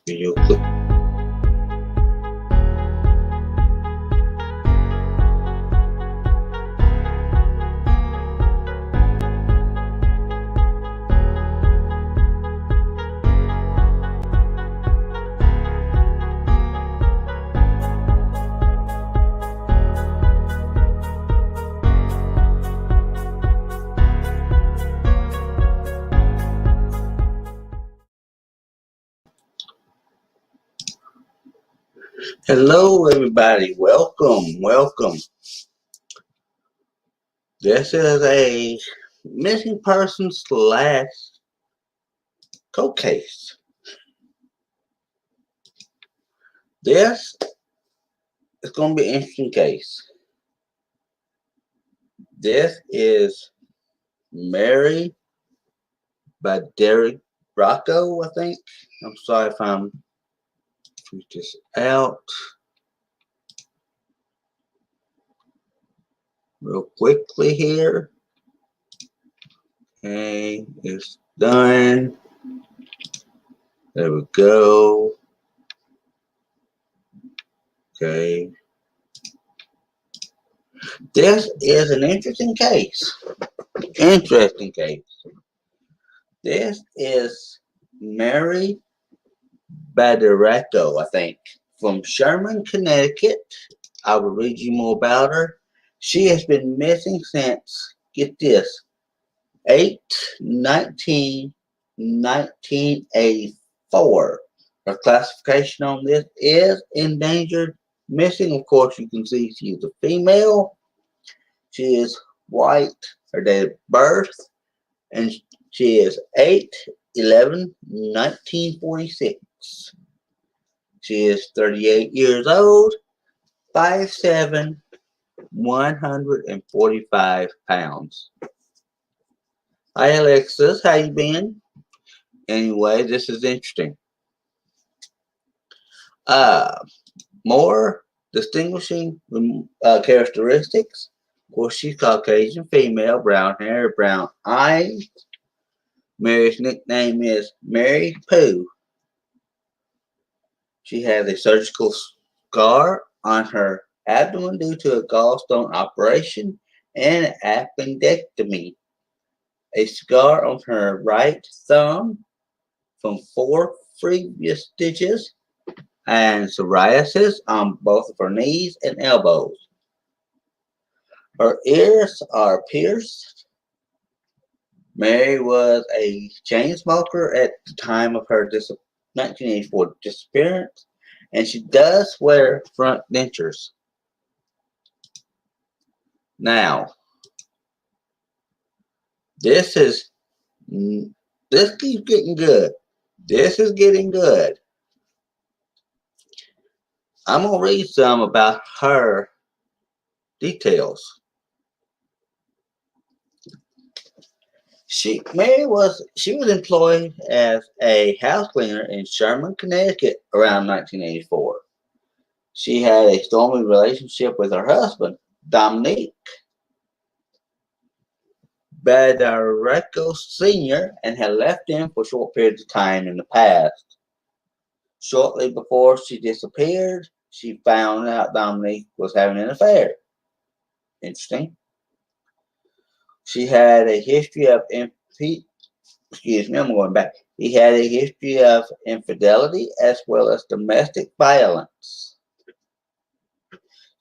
Video clip. Hello, everybody. Welcome. This is a missing person slash cold case. This is going to be an interesting case. This is Mary by Derek Rocco, I think. I'm sorry if I'm tweet this out real quickly here. Okay, it's done. There we go. Okay. This is an interesting case. This is Mary Badereco, I think, from Sherman, Connecticut. I will read you more about her. She has been missing since, get this, 8/19/1984. Her classification on this is endangered missing. Of course, you can see she is a female. She is white, her date of birth, and she is 8/11/1946. She is 38 years old, 5'7", 145 pounds. Hi Alexis, how you been? Anyway, this is interesting. More distinguishing characteristics. Of course, she's Caucasian, female, brown hair, brown eyes. Mary's nickname is Mary Pooh. She has a surgical scar on her abdomen due to a gallstone operation and an appendectomy. A scar on her right thumb from 4 previous stitches, and psoriasis on both of her knees and elbows. Her ears are pierced. Mary was a chain smoker at the time of her 1984 disappearance, and she does wear front dentures. Now, this keeps getting good. This is getting good. I'm going to read some about her details. She was employed as a house cleaner in Sherman, Connecticut around 1984. She had a stormy relationship with her husband, Dominique Badereco Sr., and had left him for short periods of time in the past. Shortly before she disappeared, she found out Dominique was having an affair. Interesting. She had a history of He had a history of infidelity as well as domestic violence.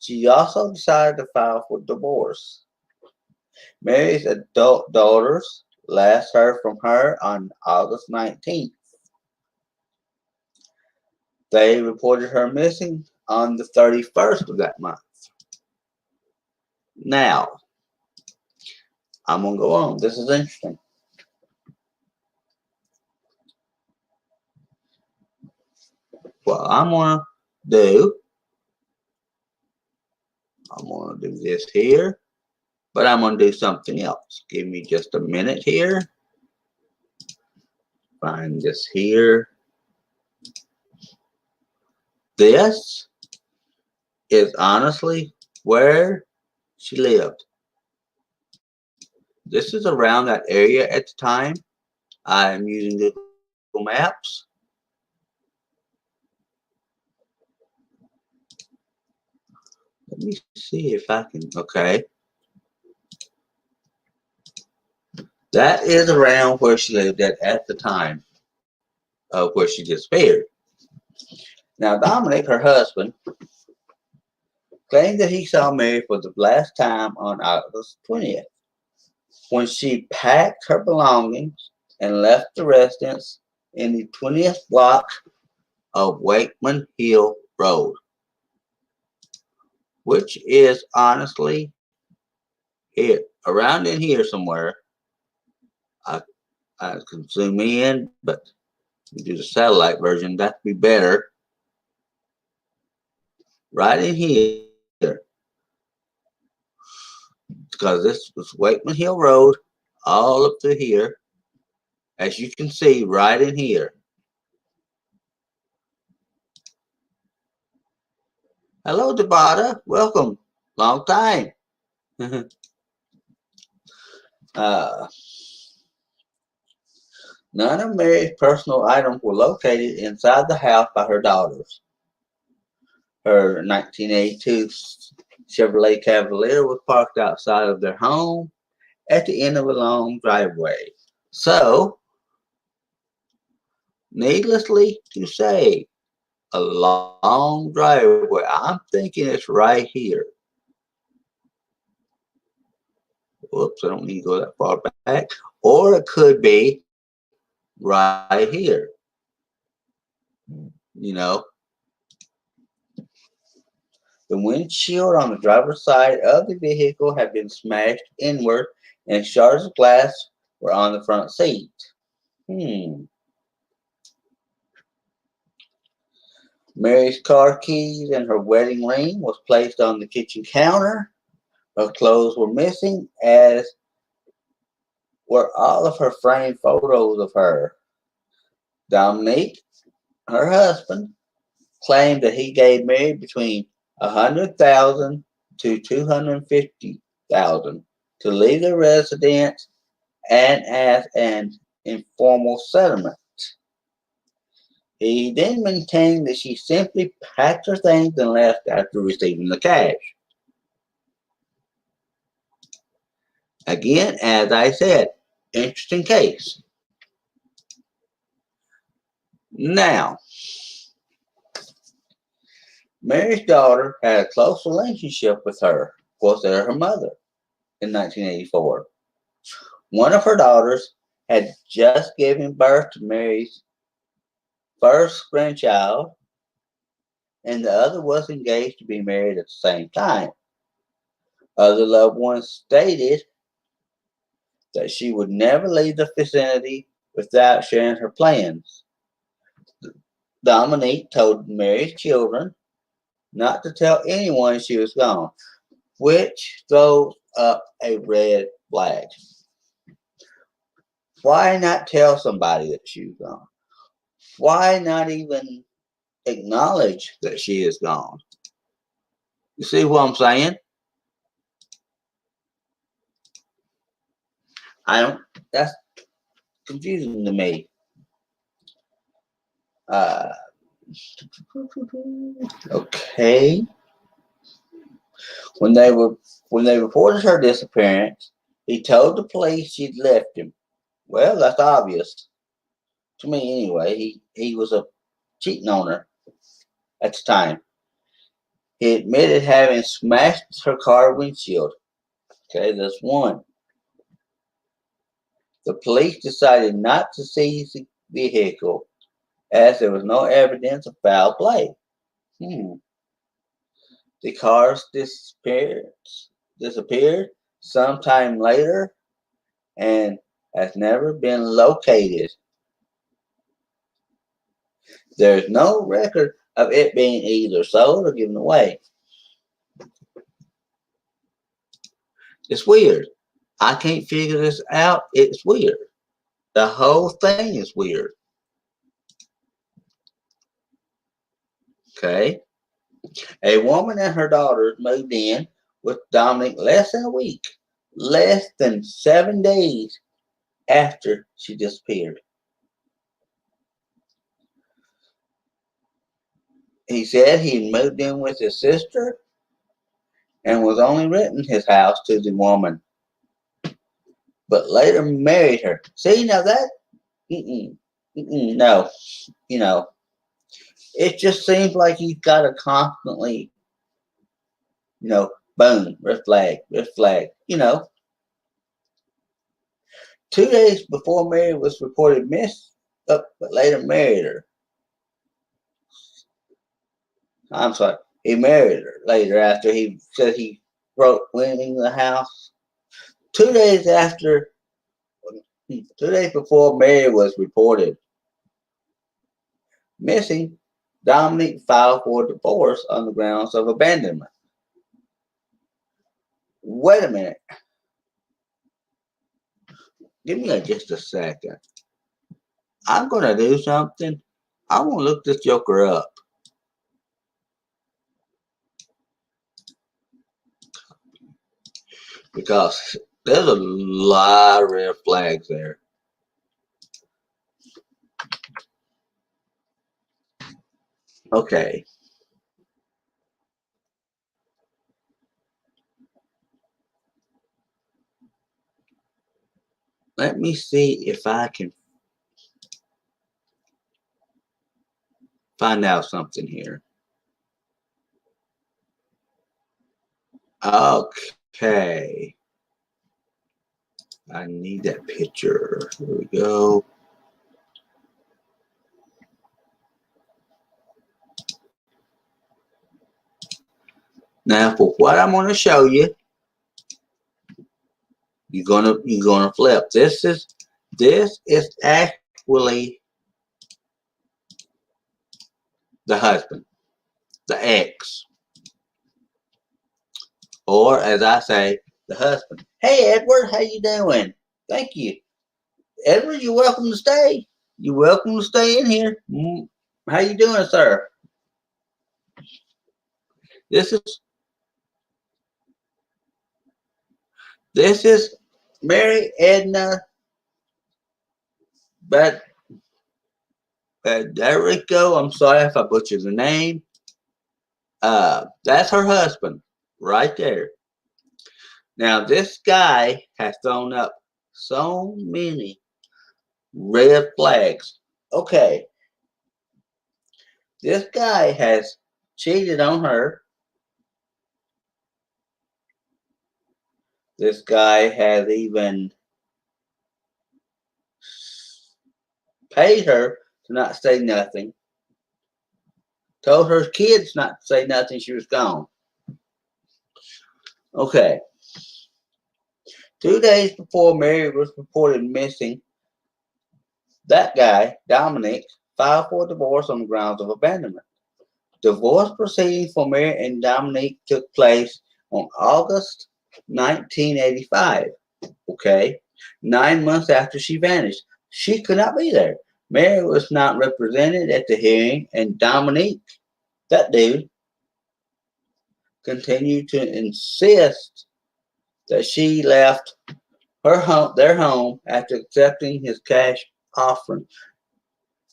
She also decided to file for divorce. Mary's adult daughters last heard from her on August 19th. They reported her missing on the 31st of that month. Now, I'm going to go on. This is interesting. What I'm going to do this here, but I'm going to do something else. Give me just a minute here. Find this here. This is honestly where she lived. This is around that area at the time. I'm using Google Maps. Let me see if I can. Okay. That is around where she lived at the time of where she disappeared. Now, Dominic, her husband, claimed that he saw Mary for the last time on August 20th, when she packed her belongings and left the residence in the 20th block of Wakeman Hill Road, which is honestly here, around in here somewhere. I, I can zoom in, but we do the satellite version. That'd be better. Right in here, because this was Wakeman Hill Road, all up through here, as you can see, right in here. Hello, Tabata. Welcome. Long time. uh, None of Mary's personal items were located inside the house by her daughters. Her 1982 Chevrolet Cavalier was parked outside of their home at the end of a long driveway. So, needlessly to say, a long driveway. I'm thinking it's right here. Whoops, I don't need to go that far back. Or it could be right here. You know, the windshield on the driver's side of the vehicle had been smashed inward and shards of glass were on the front seat. Mary's car keys and her wedding ring was placed on the kitchen counter. Her clothes were missing, as were all of her framed photos of her. Dominique, her husband, claimed that he gave Mary between 100,000 to 250,000 to leave the residence and as an informal settlement. He then maintained that she simply packed her things and left after receiving the cash. Again, as I said, interesting case. Now, Mary's daughter had a close relationship with her, was her mother, in 1984. One of her daughters had just given birth to Mary's first grandchild, and the other was engaged to be married at the same time. Other loved ones stated that she would never leave the vicinity without sharing her plans. Dominique told Mary's children not to tell anyone she was gone, which throws up a red flag. Why not tell somebody that she was gone? Why not even acknowledge that she is gone? You see what I'm saying? That's confusing to me. Okay. When they reported her disappearance, he told the police she'd left him. Well, that's obvious. To me anyway. He was a cheating on her at the time. He admitted having smashed her car windshield. Okay, that's one. The police decided not to seize the vehicle as there was no evidence of foul play. The cars disappeared sometime later and has never been located. There's no record of it being either sold or given away. It's weird. I can't figure this out. It's weird. The whole thing is weird. Okay. A woman and her daughters moved in with Dominic less than a week, less than 7 days after she disappeared. He said he moved in with his sister and was only renting his house to the woman, but later married her. See, now that, no, you know, it just seems like he's got to constantly, boom, red flag. 2 days before Mary was reported missing, but later married her. I'm sorry, he married her later after he said he wrote leaving the house. 2 days after, 2 days before Mary was reported missing, Dominic filed for divorce on the grounds of abandonment. Wait a minute. Give me just a second. I'm going to do something. I'm going to look this joker up. Because there's a lot of red flags there. Okay. Let me see if I can find out something here. Okay. I need that picture. Here we go. Now for what I'm going to show you, you're gonna flip. This is actually the husband, the ex, or as I say, the husband. Hey Edward, how you doing? Thank you, Edward. You're welcome to stay. You're welcome to stay in here. How you doing, sir? This is Mary Edna, but there we go. I'm sorry if I butchered the name. That's her husband right there. Now this guy has thrown up so many red flags. Okay, this guy has cheated on her. This guy has even paid her to not say nothing. Told her kids not to say nothing. She was gone. Okay. 2 days before Mary was reported missing, that guy, Dominic, filed for divorce on the grounds of abandonment. Divorce proceedings for Mary and Dominic took place on August 1985. Okay, 9 months after she vanished. She could not be there. Mary was not represented at the hearing, and Dominic, that dude, continued to insist that she left their home after accepting his cash offering.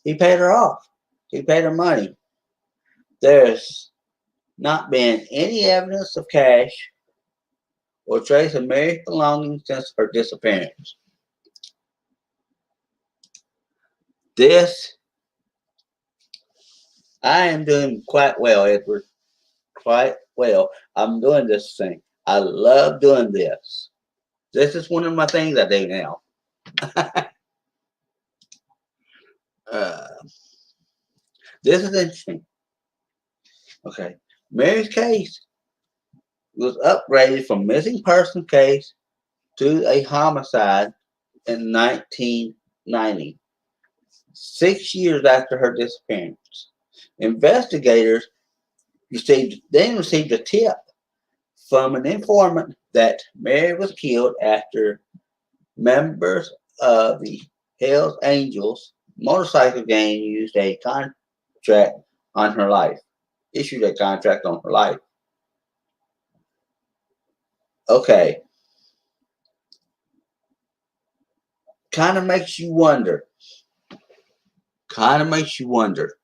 He paid her off. He paid her money. There's not been any evidence of cash or trace of Mary's belongings since her disappearance. This, I am doing quite well, Edward. Quite well. I'm doing this thing. I love doing this. This is one of my things I do now. uh, this is interesting. Okay. Mary's case was upgraded from missing person case to a homicide in 1990, 6 years after her disappearance. Investigators received a tip from an informant that Mary was killed after members of the Hells Angels motorcycle gang used a contract on her life. Issued a contract on her life. Okay. Kind of makes you wonder. Kind of makes you wonder.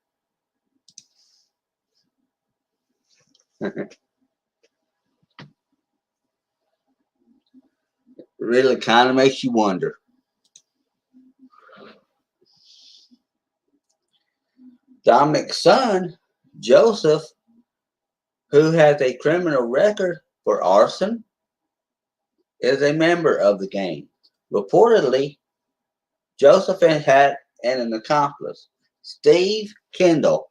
really kind of makes you wonder. Dominic's son, Joseph, who has a criminal record for arson, is a member of the gang. Reportedly, Joseph had an accomplice, Steve Kendall,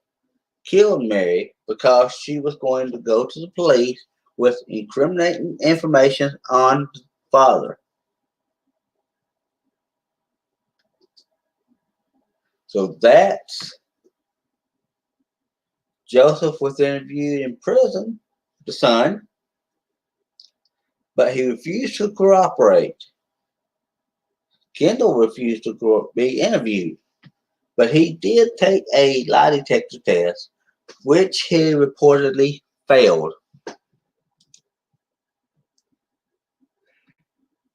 killed Mary because she was going to go to the police with incriminating information on the father. So that's Joseph was interviewed in prison, the son, but he refused to cooperate. Kendall refused to be interviewed, but he did take a lie detector test, which he reportedly failed.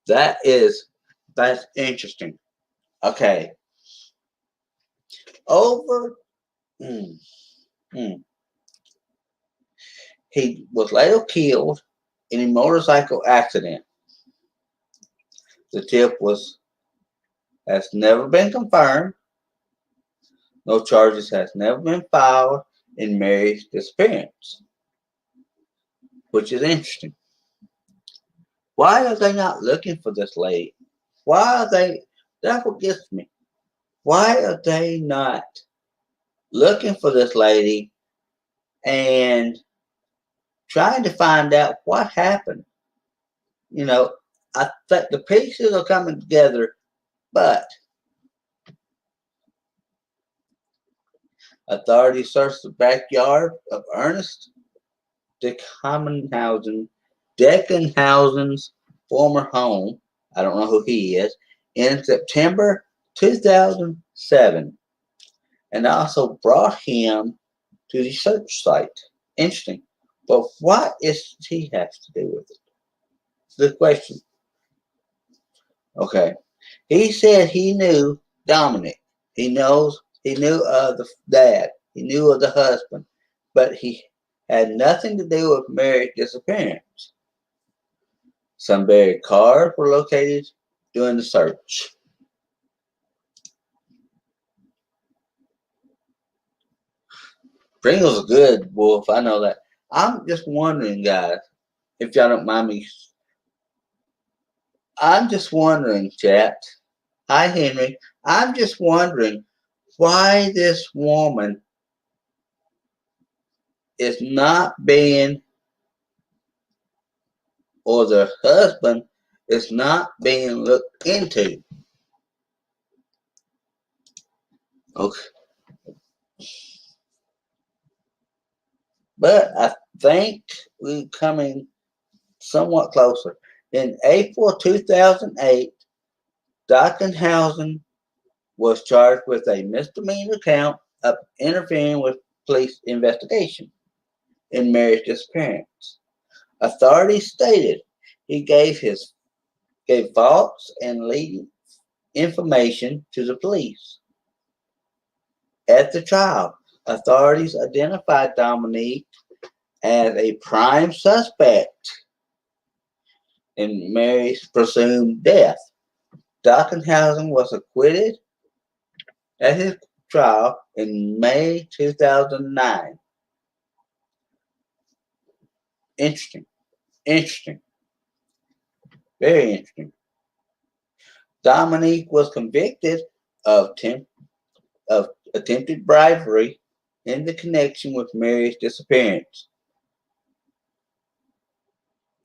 That's interesting. Okay. Over. Mm, mm. He was later killed in a motorcycle accident. The tip has never been confirmed. No charges has never been filed in Mary's disappearance, which is interesting. Why are they not looking for this lady? Why are they? That's what gets me. Why are they not looking for this lady and trying to find out what happened? You know, I think the pieces are coming together, but authorities searched the backyard of Ernest Deckenhausen's former home. I don't know who he is. In September 2007, and also brought him to the search site. Interesting. But what does he have to do with it? It's the question. Okay. He said he knew Dominic. He knew of the dad. He knew of the husband. But he had nothing to do with Mary's disappearance. Some buried cars were located during the search. Pringle's a good wolf, I know that. I'm just wondering, guys, if y'all don't mind me. I'm just wondering, chat. Hi, Henry. I'm just wondering why this woman is not being, or the husband is not being looked into. Okay. But I think we're coming somewhat closer. In April 2008, Dockenhausen was charged with a misdemeanor count of interfering with police investigation in Mary's disappearance. Authorities stated he gave false and leading information to the police. At the trial, authorities identified Dominique as a prime suspect in Mary's presumed death. Dockenhausen was acquitted at his trial in May 2009. Interesting. Interesting. Very interesting. Dominique was convicted of, of attempted bribery in the connection with Mary's disappearance.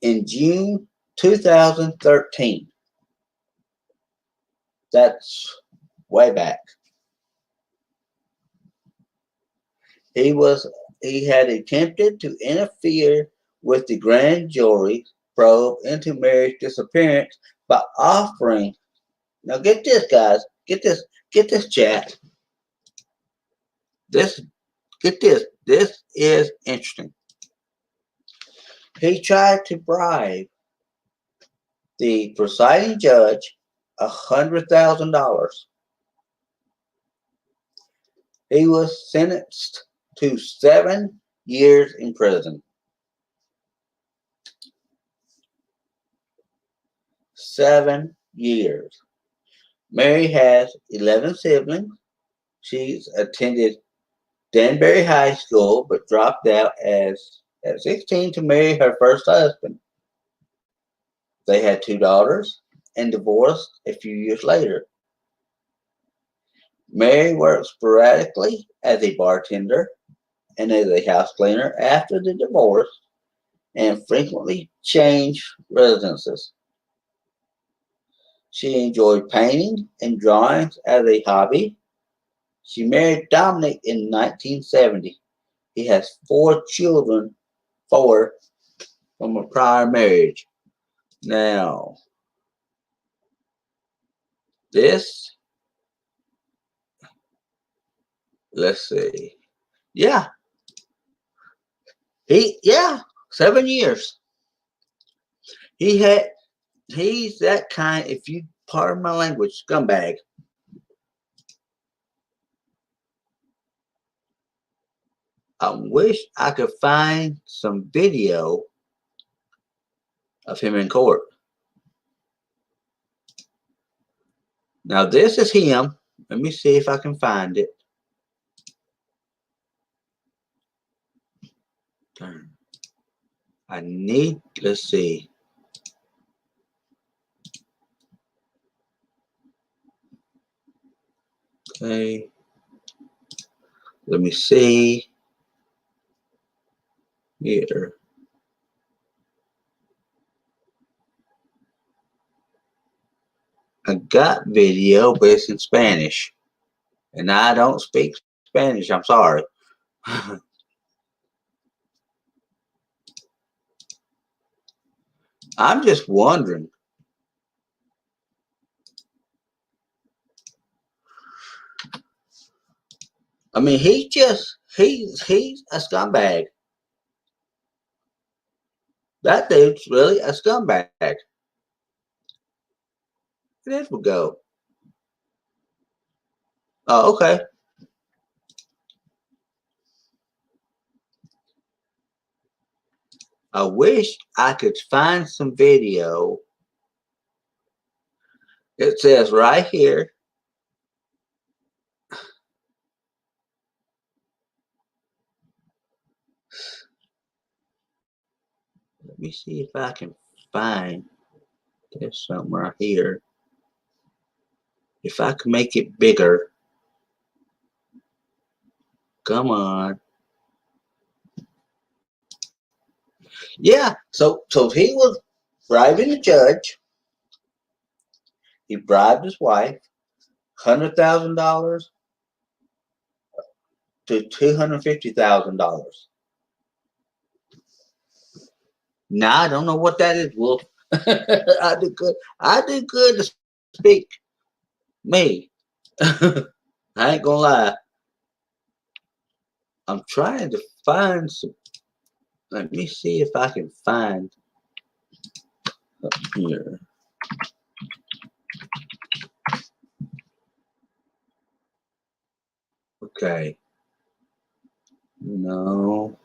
In June 2013. That's way back. He had attempted to interfere with the grand jury probe into Mary's disappearance by offering. Now get this, guys. Get this, chat. Get this. This is interesting. He tried to bribe the presiding judge $100,000. He was sentenced to 7 years in prison. 7 years. Mary has 11 siblings. She's attended Danbury High School but dropped out at 16 to marry her first husband. They had 2 daughters and divorced a few years later. Mary worked sporadically as a bartender and as a house cleaner after the divorce and frequently changed residences. She enjoyed painting and drawing as a hobby. She married Dominic in 1970. He has 4 children, 4 from a prior marriage. Now, this, let's see. Yeah, 7 years. He had, he's that kind, if you pardon my language, scumbag. I wish I could find some video of him in court. Now, this is him. Let me see if I can find it. I need, let's see. Okay. Let me see. Here. I got video, but it's in Spanish. And I don't speak Spanish. I'm sorry. I'm just wondering. I mean, he's a scumbag. That dude's really a scumbag. This will go. Oh, okay. I wish I could find some video. It says right here. Let me see if I can find. There's something right here. If I can make it bigger. Come on. Yeah, so he was bribing the judge. He bribed his wife, $100,000 to $250,000. Now I don't know what that is, Wolf. I do good. I do good to speak me. I ain't gonna lie. I'm trying to find some. Let me see if I can find up here. Okay. No.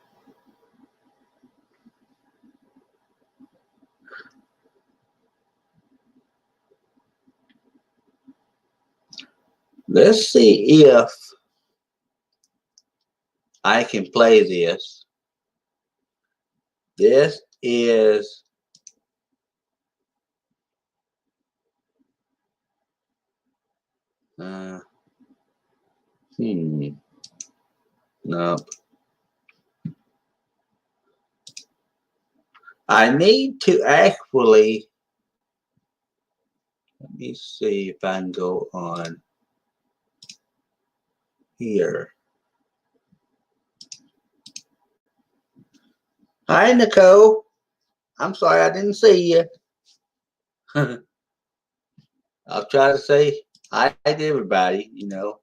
Let's see if I can play this. This is no. I need to actually, let me see if I can go on here. Hi, Nicole. I'm sorry I didn't see you. I'll try to say hi to everybody, you know.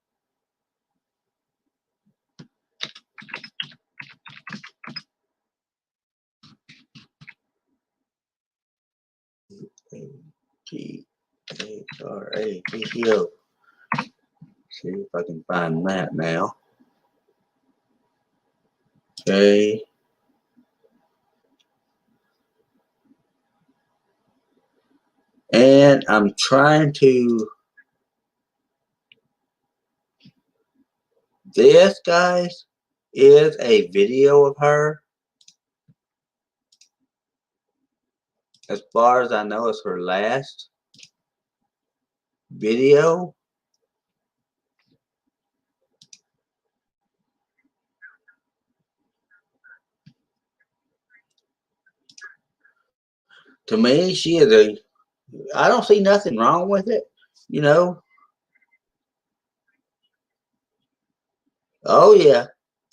A-G-A-R-A-P-T-O. See if I can find that now. Okay. And I'm trying to. This, guys, is a video of her. As far as I know, it's her last video. To me, she is a. I don't see nothing wrong with it. You know. Oh yeah,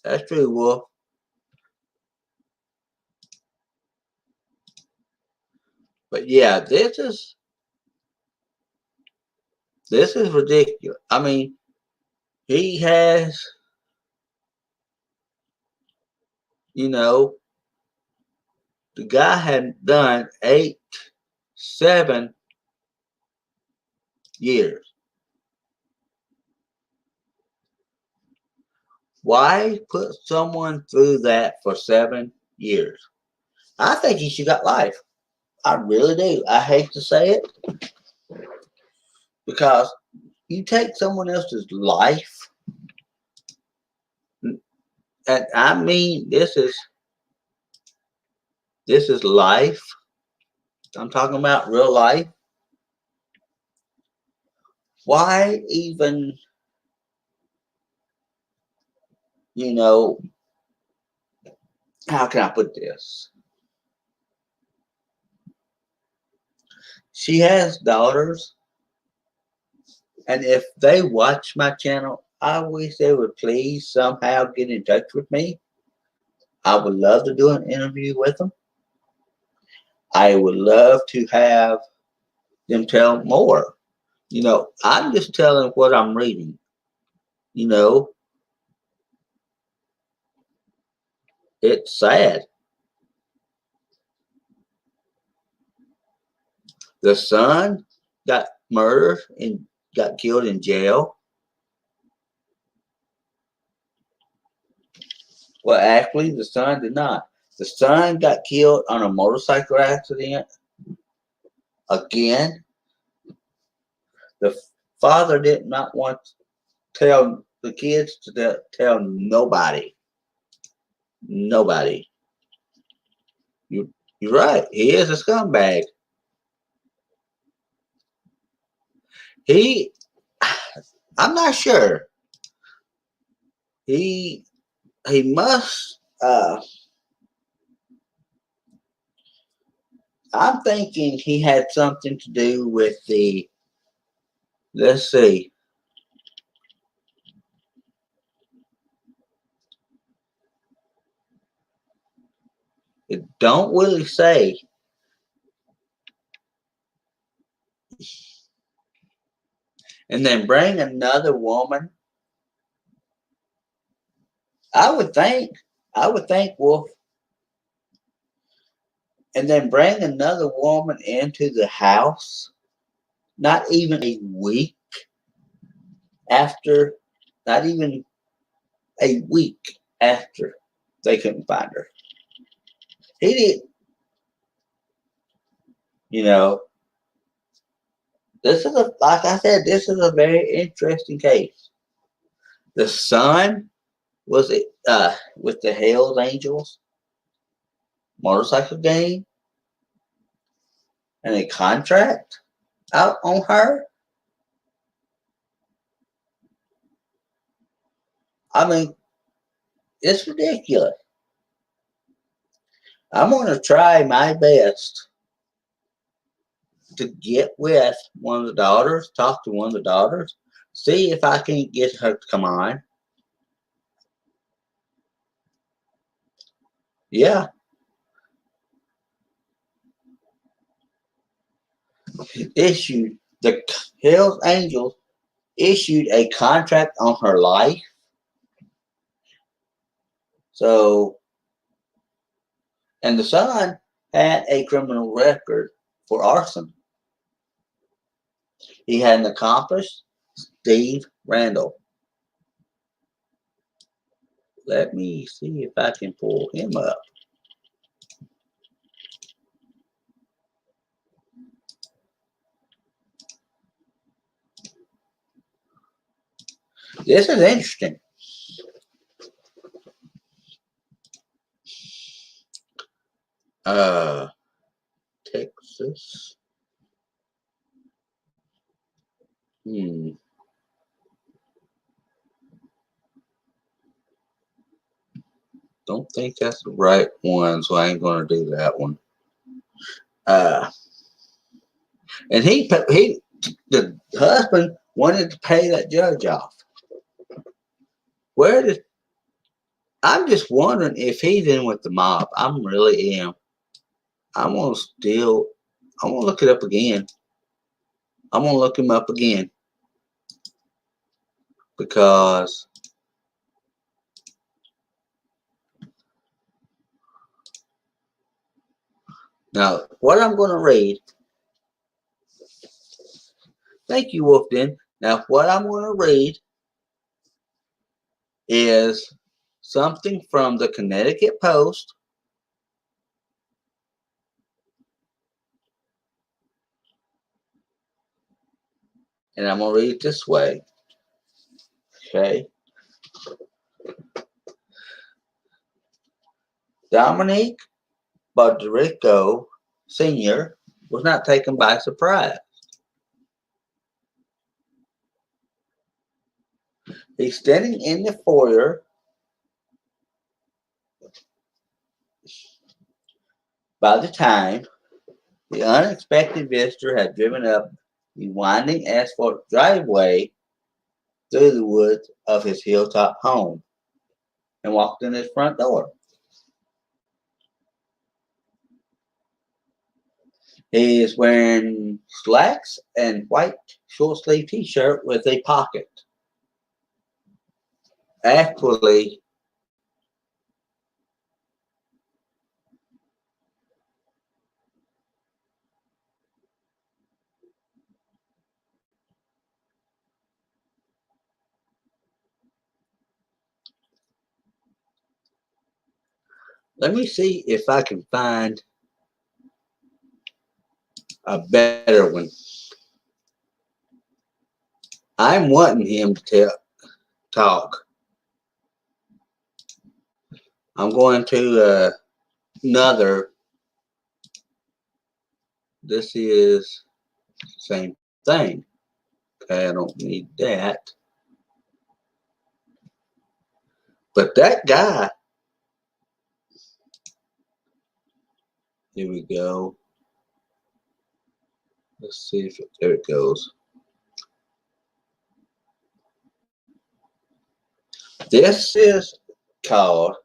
that's true, Wolf. But yeah, this is ridiculous. I mean, he has, you know, the guy had done 7 years. Why put someone through that for 7 years? I think he should got life. I really do. I hate to say it because you take someone else's life, and I mean this is life. I'm talking about real life. Why even, you know, how can I put this? She has daughters, and if they watch my channel, I wish they would please somehow get in touch with me. I would love to do an interview with them. I would love to have them tell more. I'm just telling what I'm reading. You know, it's sad. The son got murdered and got killed in jail. Well, actually, the son did not. The son got killed on a motorcycle accident again. The father did not want to tell the kids to tell nobody. Nobody. You, you're right. He is a scumbag. He, I'm not sure. He, he must. I'm thinking he had something to do with the. Let's see. It don't really say. And then bring another woman. I would think. I would think, Wolf. And then bring another woman into the house. Not even a week after. Not even a week after they couldn't find her. He did. You know. This is like I said. This is a very interesting case. The son was with the Hells Angels motorcycle gang and a contract out on her. I mean, it's ridiculous. I'm going to try my best to get with one of the daughters, talk to one of the daughters, see if I can get her to come on. Yeah, issued the Hells Angels issued a contract on her life. So, and the son had a criminal record for arson. He had an accomplice, Steve Randall. Let me see if I can pull him up. This is interesting. Texas. Don't think that's the right one, so I ain't gonna do that one. And the husband wanted to pay that judge off. Where did I'm just wondering if he's in with the mob. I'm really am. I'm gonna still. I'm gonna look it up again. I'm gonna look him up again because now what I'm gonna read. Thank you, Wolfden. Now what I'm gonna read is something from the Connecticut Post. And I'm gonna read it this way. Okay. Dominique Baudrico Sr. was not taken by surprise. He's standing in the foyer by the time the unexpected visitor had driven up the winding asphalt driveway through the woods of his hilltop home and walked in his front door. He is wearing slacks and white short sleeve t-shirt with a pocket. Actually, let me see if I can find a better one. I'm wanting him to talk. I'm going to another. This is the same thing. Okay, I don't need that. But that guy, here we go. Let's see if there it goes. This is called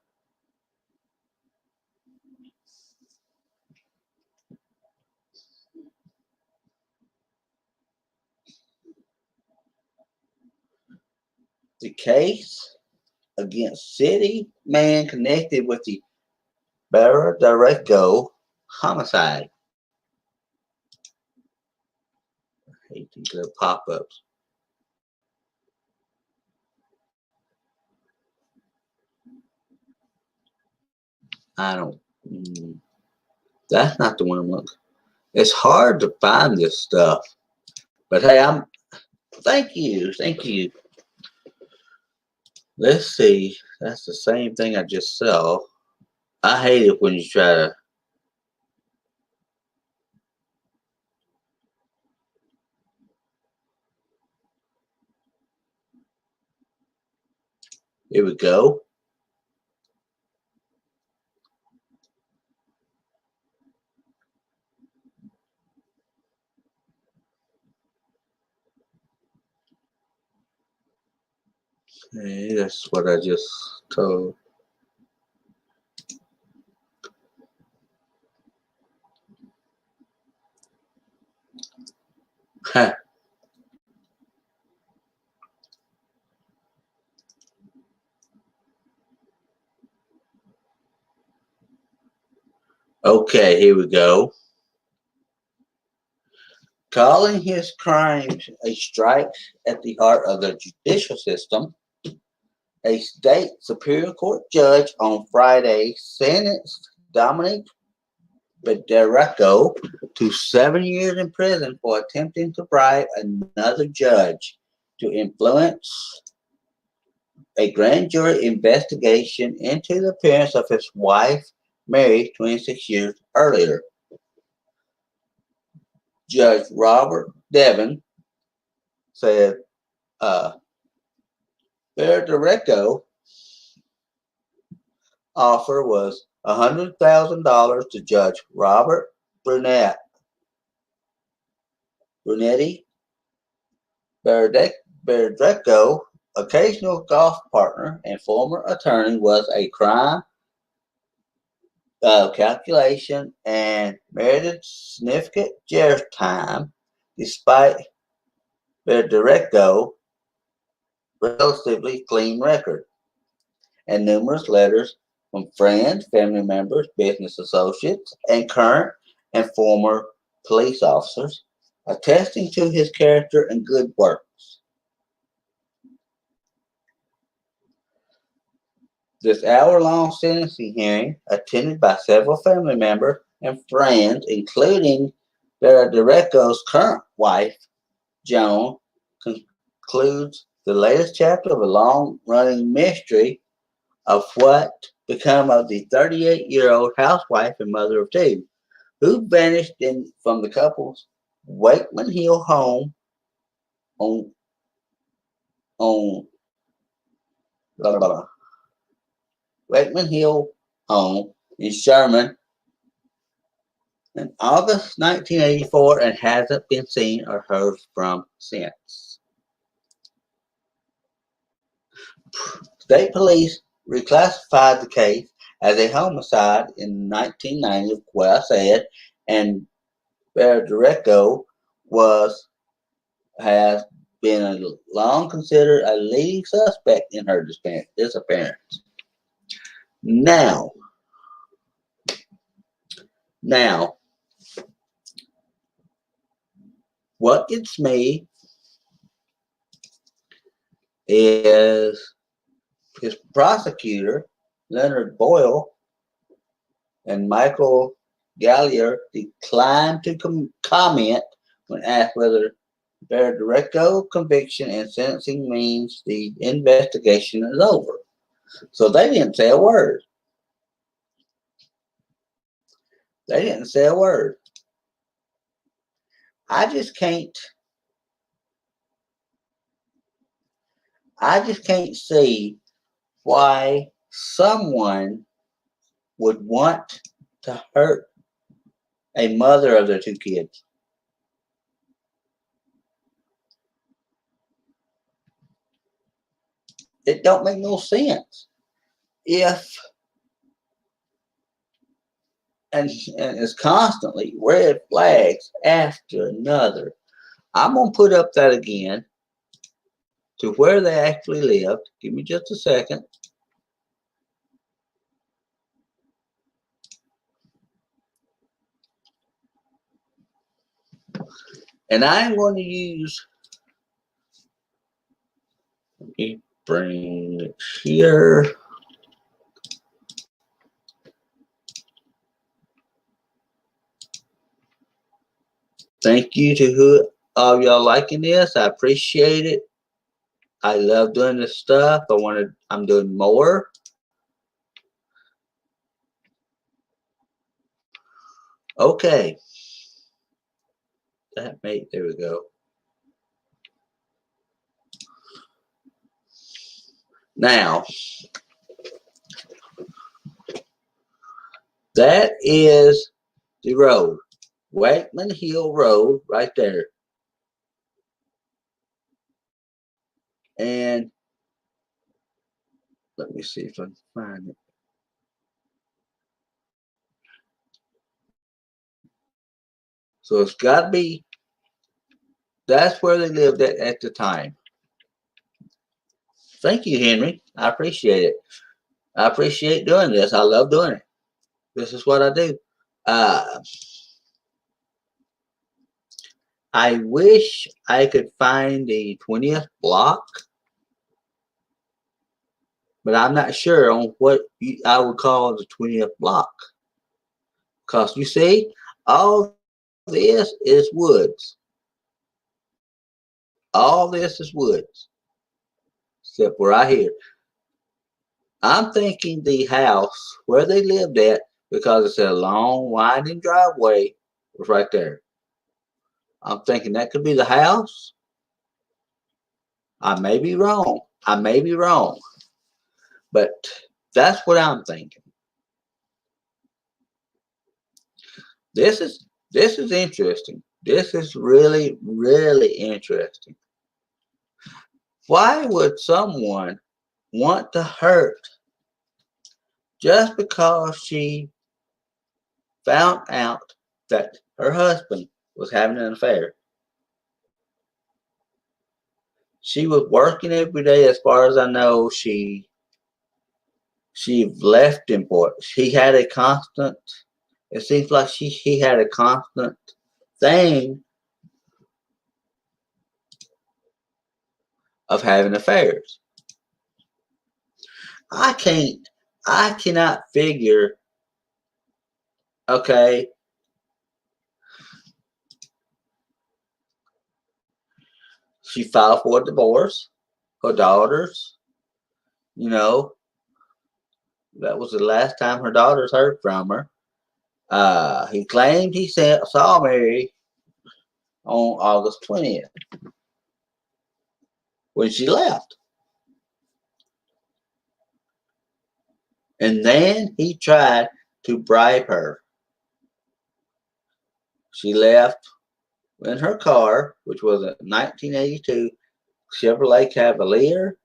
the case against city man connected with the Barra Directo homicide. I hate these little pop-ups. I don't. That's not the one I'm looking. It's hard to find this stuff. But hey, thank you. Thank you. Let's see. That's the same thing I just saw. I hate it when you try to. Here we go. Okay, that's what I just told. Huh. Okay, here we go. Calling his crimes a strike at the heart of the judicial system, a state Superior Court judge on Friday sentenced Dominic Federico to 7 years in prison for attempting to bribe another judge to influence a grand jury investigation into the appearance of his wife, Mary, 26 years earlier. Judge Robert Devon said, Federico offer was $100,000 to Judge Robert Brunetti. Federico, occasional golf partner and former attorney, was a crime calculation and merited significant jail time, despite Federico's relatively clean record and numerous letters from friends, family members, business associates, and current and former police officers attesting to his character and good works. This hour-long sentencing hearing, attended by several family members and friends, including Federico's current wife, Joan, concludes the latest chapter of a long-running mystery of what became of the 38-year-old housewife and mother of two, who vanished from the couple's Wakeman Hill home on blah, blah, blah, Wakeman Hill home in Sherman in August 1984 and hasn't been seen or heard from since. State police reclassified the case as a homicide in 1990, where I said, and Federico has been long considered a leading suspect in her disappearance. Now, what gets me is his prosecutor, Leonard Boyle, and Michael Gallier declined to comment when asked whether Federico conviction and sentencing means the investigation is over. So they didn't say a word. They didn't say a word. I just can't see why someone would want to hurt a mother of their two kids. It don't make no sense. If and it's constantly red flags after another. I'm gonna put up that again to where they actually lived. Give me just a second. And I'm going to use, let me bring it here. Thank you to who all y'all liking this. I appreciate it. I love doing this stuff. I'm doing more. Okay. There we go. Now, that is the road. Wakeman Hill Road right there. And let me see if I can find it. So it's got to be, that's where they lived at the time. Thank you, Henry. I appreciate it. I appreciate doing this. I love doing it. This is what I do. I wish I could find the 20th block, but I'm not sure on what I would call the 20th block. Because you see, all this is woods. All this is woods. Except for right here. I'm thinking the house where they lived at, because it's a long, winding driveway, was right there. I'm thinking that could be the house. I may be wrong. I may be wrong. But that's what I'm thinking. This is this is interesting. This is really, really interesting. Why would someone want to hurt just because she found out that her husband was having an affair? She was working every day, as far as I know. She left him for it. She had a constant. It seems like he had a constant thing of having affairs. I can't. I cannot figure. Okay, she filed for a divorce. Her daughters, you know, that was the last time her daughters heard from her. He claimed he saw Mary on August 20th when she left. And then he tried to bribe her. She left in her car, which was a 1982 Chevrolet Cavalier,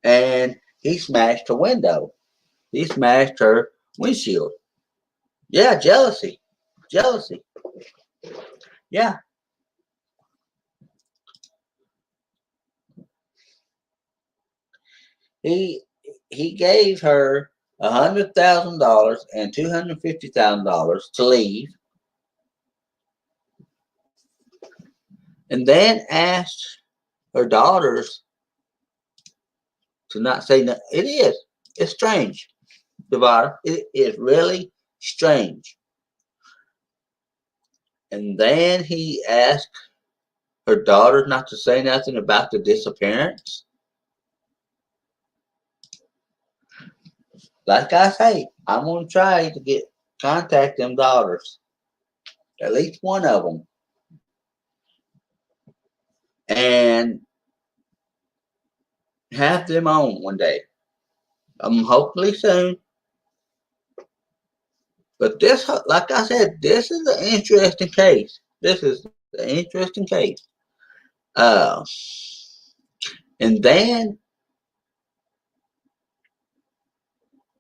and he smashed her window. He smashed her windshield. Yeah, jealousy. Jealousy. Yeah. He he gave her $100,000 and $250,000 to leave, and then asked her daughters to not say no. It is. It's strange, Devara. It is really strange. And then he asked her daughters not to say nothing about the disappearance. Like I say, I'm gonna try to contact them daughters, at least one of them, and have them on one day. Hopefully soon. But this, like I said, this is an interesting case. This is an interesting case. Uh, and then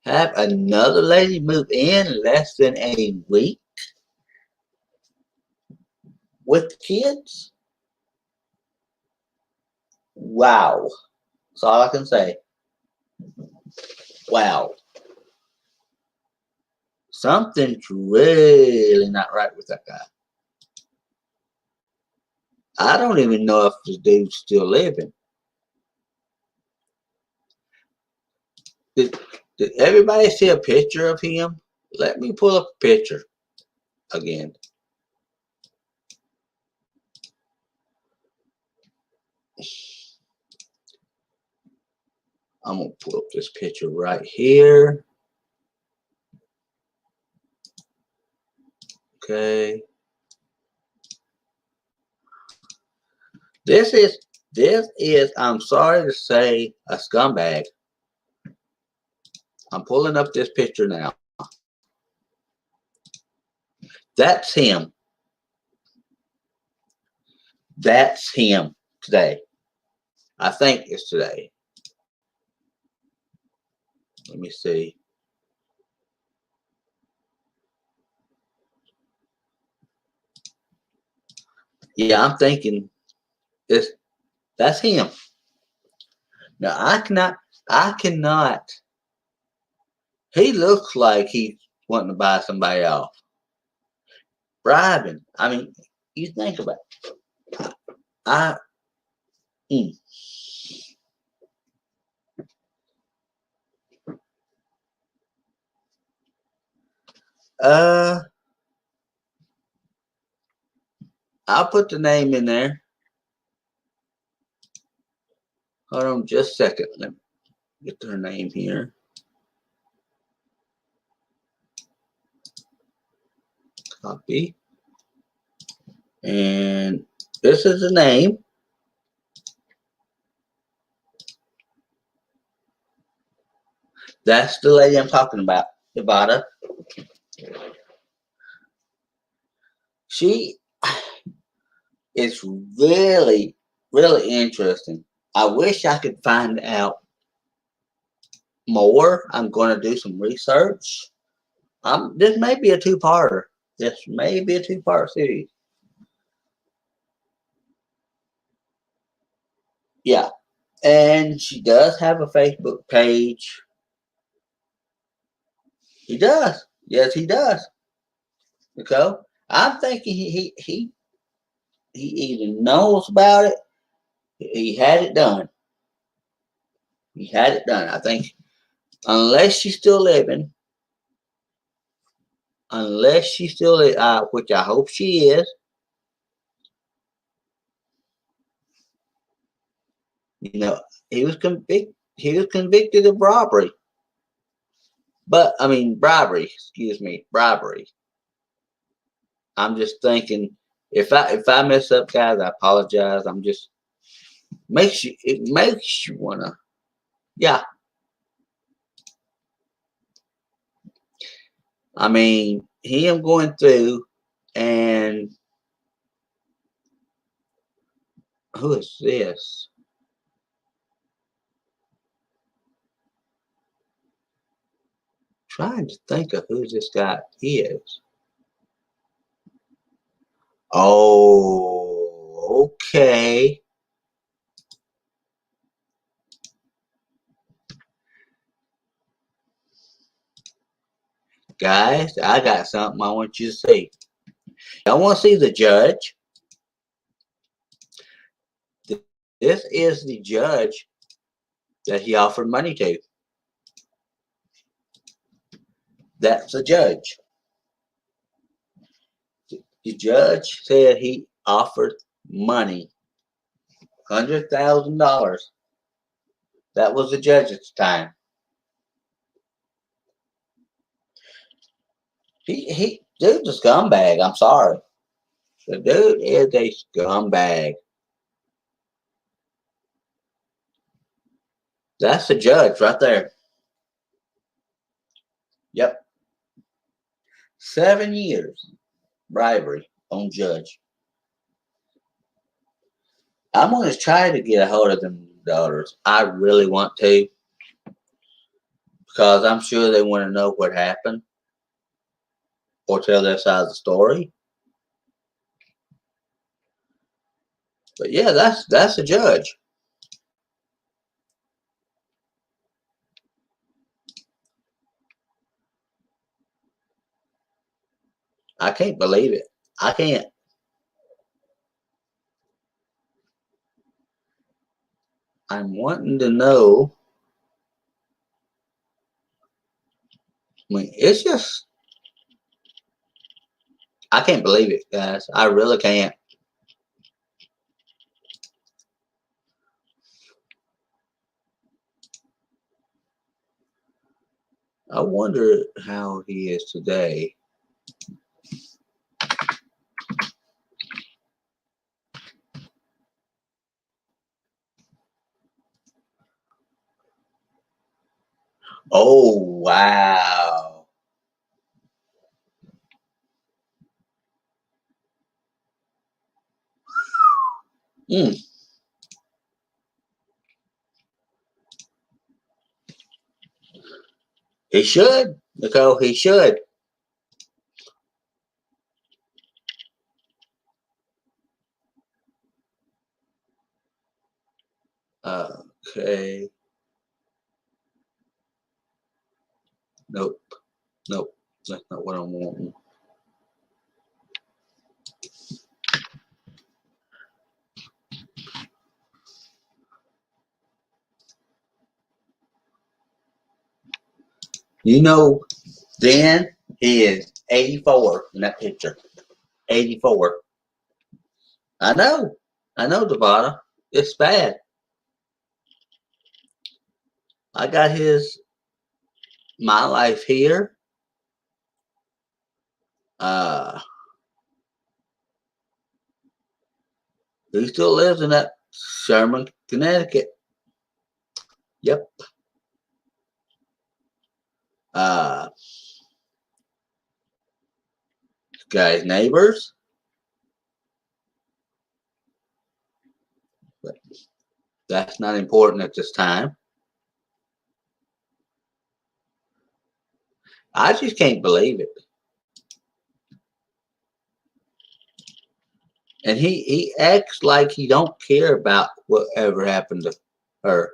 have another lady move in less than a week with kids. Wow. That's all I can say. Wow. Something's really not right with that guy. I don't even know if the dude's still living. Did, did everybody see a picture of him? Let me pull up a picture again. I'm going to pull up this picture right here. Okay. This is, I'm sorry to say, a scumbag. I'm pulling up this picture now. That's him. That's him today. I think it's today. Let me see. Yeah, I'm thinking that's him. Now I cannot. He looks like he's wanting to buy somebody off. Bribing. I mean, you think about it. I mm. uh I'll put the name in there. Hold on just a second. Let me get their name here. Copy. And this is the name. That's the lady I'm talking about, Ivana. She is really, really interesting. I wish I could find out more. I'm going to do some research. This may be a two-parter. This may be a two-part series. Yeah. And she does have a Facebook page. He does. Yes, he does. Okay. I'm thinking he either knows about it, he had it done. He had it done. I think unless she's still living, which I hope she is. You know, he was convicted. He was convicted of robbery. But I mean, bribery. Excuse me, bribery. I'm just thinking, if I mess up, guys, I apologize. I'm just it makes you wanna, yeah. I mean, him going through and who is this? Trying to think of who this guy is. Oh, okay. Guys, I got something I want you to see. I want to see the judge. This is the judge that he offered money to. That's the judge. The judge said he offered money, $100,000. That was the judge at the time. Dude's a scumbag. I'm sorry. The dude is a scumbag. That's the judge right there. Yep. 7 years bribery on judge. I'm going to try to get a hold of them daughters. I really want to, because I'm sure they want to know what happened or tell their side of the story. But yeah, that's the judge. I can't believe it. I can't. I'm wanting to know. I mean, it's just, I can't believe it, guys. I really can't. I wonder how he is today. Oh, wow. Mm, he should, Nicole. He should. Okay. Nope. Nope. That's not what I'm wanting. You know, then he is 84 in that picture. 84. I know. I know, Devada. It's bad. I got my life here. He still lives in that Sherman, Connecticut. Yep. Guy's neighbors. But that's not important at this time. I just can't believe it. And he acts like he don't care about whatever happened to her.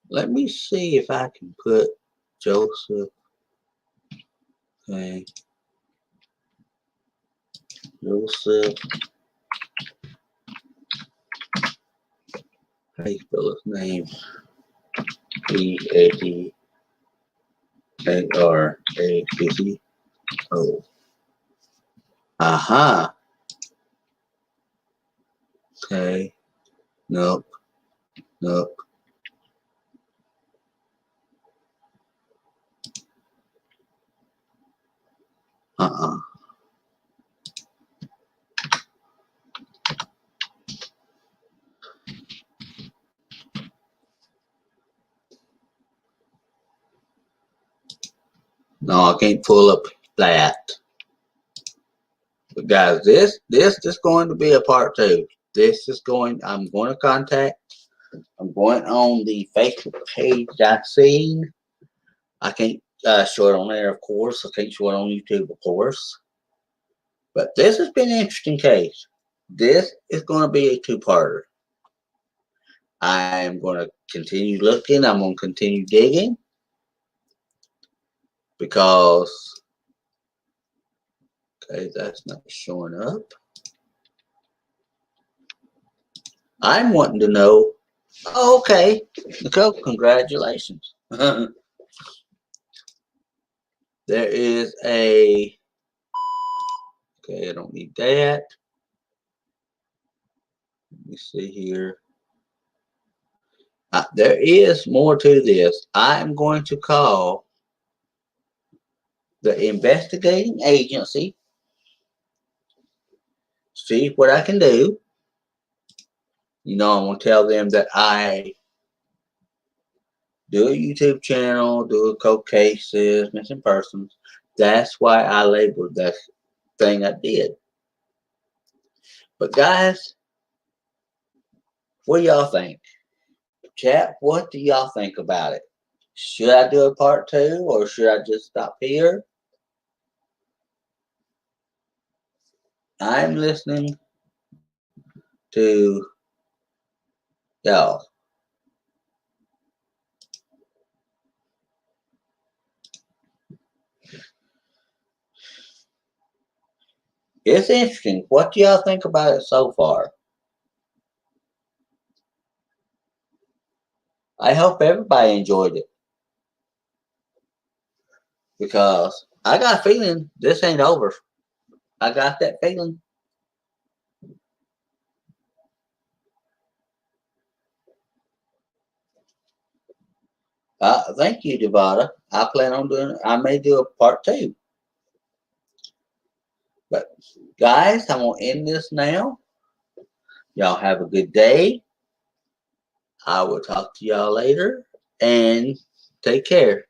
Let me see if I can put Joseph. Okay. Joseph. How do you spell his name? P-A-D-A-R-A-C-C-O. Aha. Okay. Nope. Nope. Uh-uh. No, I can't pull up that. But guys, this is going to be a part 2. I'm going to contact. I'm going on the Facebook page I seen. I can't show it on there, of course. I can't show it on YouTube, of course. But this has been an interesting case. This is going to be a 2-parter. I'm going to continue looking. I'm going to continue digging. Because, okay, that's not showing up. I'm wanting to know, okay, Nicole, congratulations. There is a, okay, I don't need that. Let me see here. There is more to this. I'm going to call the investigating agency, see what I can do. You know, I'm going to tell them that I do a YouTube channel, do cold cases, missing persons. That's why I labeled that thing I did. But guys, what do y'all think? Chat, what do y'all think about it? Should I do a part 2 or should I just stop here? I'm listening to y'all. It's interesting. What do y'all think about it so far? I hope everybody enjoyed it. Because I got a feeling this ain't over. I got that feeling. Thank you, Devada. I may do a part 2. But guys, I'm going to end this now. Y'all have a good day. I will talk to y'all later. And take care.